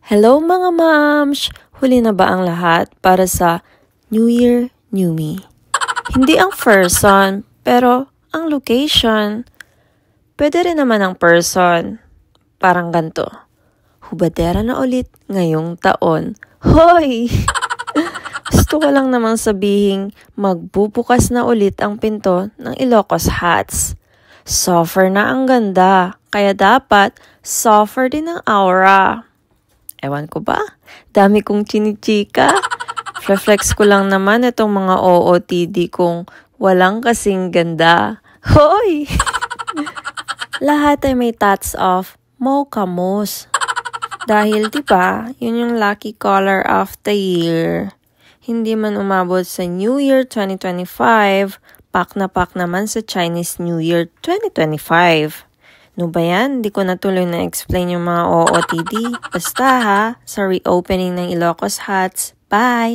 Hello mga moms! Huli na ba ang lahat para sa New Year, New Me? Hindi ang person, pero ang location. Pwede rin naman ang person. Parang ganito. Hubadera na ulit ngayong taon. Hoy! Gusto ko lang namang sabihin magbubukas na ulit ang pinto ng Ilocos Hats. Softer na ang ganda, kaya dapat softer din ang aura. Ewan ko ba? Dami kong chinichika. Reflex ko lang naman itong mga OOTD kung walang kasing ganda. Hoy! Lahat ay may touch of mocha mousse. Dahil diba, yun yung lucky color of the year. Hindi man umabot sa New Year 2025, pak na pak naman sa Chinese New Year 2025. No ba yan? Di ko natuloy na-explain yung mga OOTD. Basta ha, sa reopening ng Ilocos Hats. Bye!